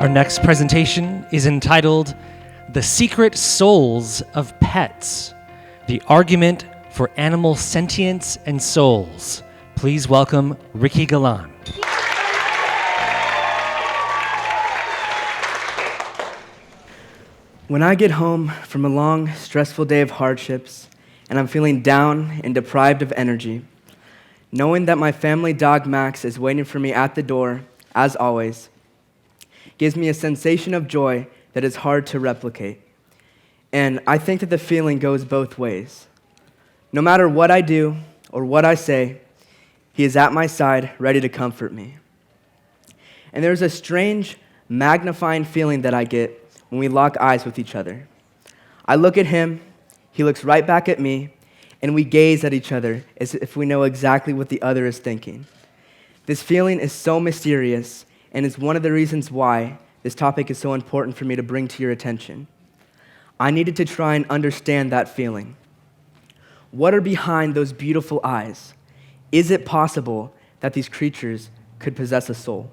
Our next presentation is entitled The Secret Souls of Pets, the Argument for Animal Sentience and Souls. Please welcome Ricky Galan. When I get home from a long, stressful day of hardships, and I'm feeling down and deprived of energy, knowing that my family dog Max is waiting for me at the door, as always, gives me a sensation of joy that is hard to replicate. And I think that the feeling goes both ways. No matter what I do or what I say, he is at my side, ready to comfort me. And there's a strange, magnifying feeling that I get when we lock eyes with each other. I look at him, he looks right back at me, and we gaze at each other as if we know exactly what the other is thinking. This feeling is so mysterious, and is one of the reasons why this topic is so important for me to bring to your attention. I needed to try and understand that feeling. What are behind those beautiful eyes? Is it possible that these creatures could possess a soul?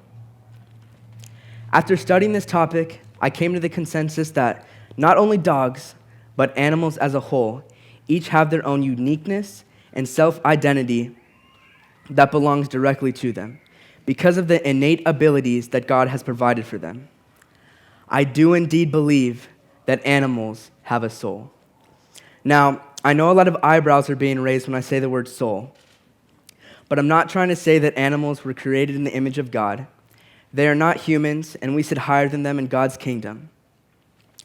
After studying this topic, I came to the consensus that not only dogs, but animals as a whole, each have their own uniqueness and self-identity that belongs directly to them because of the innate abilities that God has provided for them. I do indeed believe that animals have a soul. Now, I know a lot of eyebrows are being raised when I say the word soul, but I'm not trying to say that animals were created in the image of God. They are not humans, and we sit higher than them in God's kingdom.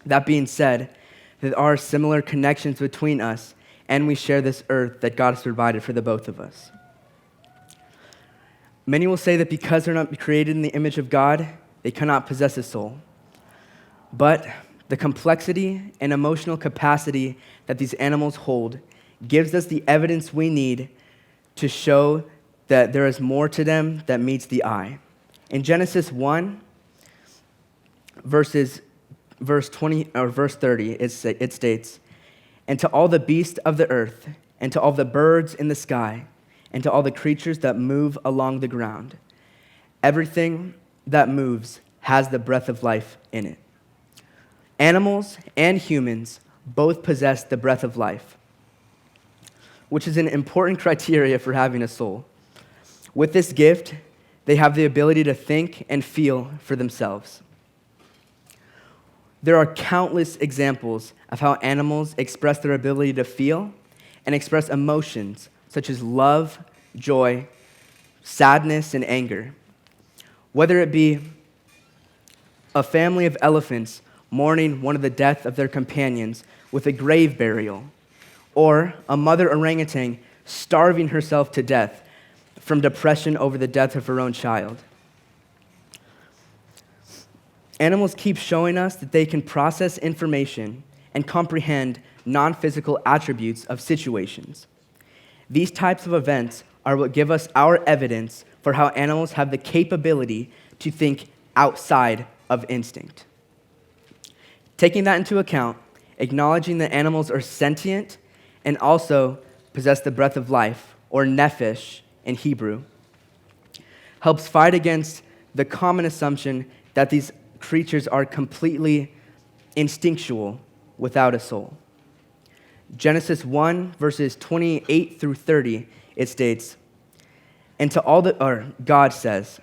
That being said, there are similar connections between us, and we share this earth that God has provided for the both of us. Many will say that because they're not created in the image of God, they cannot possess a soul. But the complexity and emotional capacity that these animals hold gives us the evidence we need to show that there is more to them that meets the eye. In Genesis 1, verse 30, it states, "And to all the beasts of the earth, and to all the birds in the sky, and to all the creatures that move along the ground, everything that moves has the breath of life in it." Animals and humans both possess the breath of life, which is an important criteria for having a soul. With this gift, they have the ability to think and feel for themselves. There are countless examples of how animals express their ability to feel and express emotions such as love, joy, sadness, and anger. Whether it be a family of elephants mourning one of the death of their companions with a grave burial, or a mother orangutan starving herself to death from depression over the death of her own child. Animals keep showing us that they can process information and comprehend non-physical attributes of situations. These types of events are what give us our evidence for how animals have the capability to think outside of instinct. Taking that into account, acknowledging that animals are sentient and also possess the breath of life, or nephesh in Hebrew, helps fight against the common assumption that these creatures are completely instinctual without a soul. Genesis 1, verses 28 through 30, it states, God says,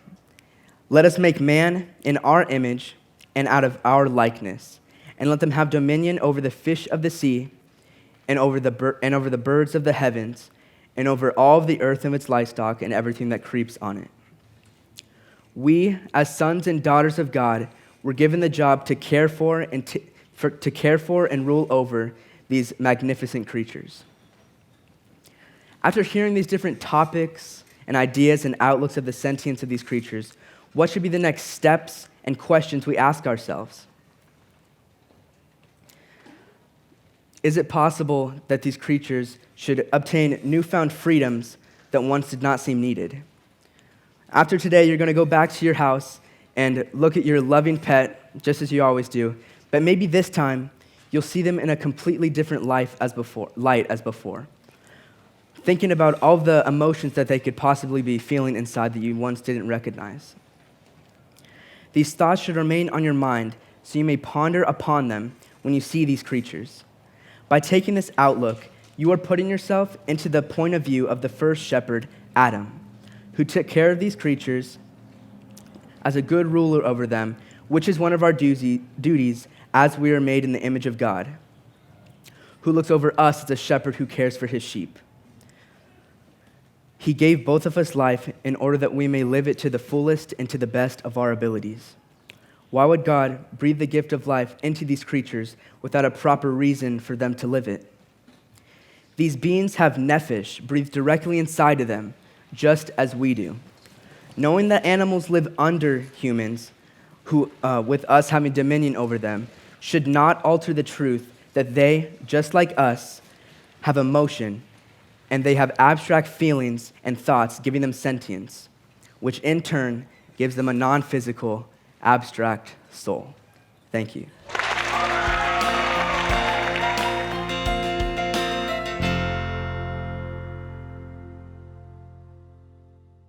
"Let us make man in our image and out of our likeness, and let them have dominion over the fish of the sea, and over the birds of the heavens, and over all of the earth and its livestock, and everything that creeps on it." We, as sons and daughters of God, were given the job to care for and rule over these magnificent creatures. After hearing these different topics and ideas and outlooks of the sentience of these creatures, what should be the next steps and questions we ask ourselves? Is it possible that these creatures should obtain newfound freedoms that once did not seem needed? After today, you're going to go back to your house and look at your loving pet, just as you always do, but maybe this time, you'll see them in a completely different light as before. Thinking about all the emotions that they could possibly be feeling inside that you once didn't recognize. These thoughts should remain on your mind so you may ponder upon them when you see these creatures. By taking this outlook, you are putting yourself into the point of view of the first shepherd, Adam, who took care of these creatures as a good ruler over them, which is one of our duties as we are made in the image of God, who looks over us as a shepherd who cares for his sheep. He gave both of us life in order that we may live it to the fullest and to the best of our abilities. Why would God breathe the gift of life into these creatures without a proper reason for them to live it? These beings have nephesh breathed directly inside of them, just as we do. Knowing that animals live under humans, who, with us having dominion over them, should not alter the truth that they, just like us, have emotion, and they have abstract feelings and thoughts giving them sentience, which in turn gives them a non-physical, abstract soul. Thank you.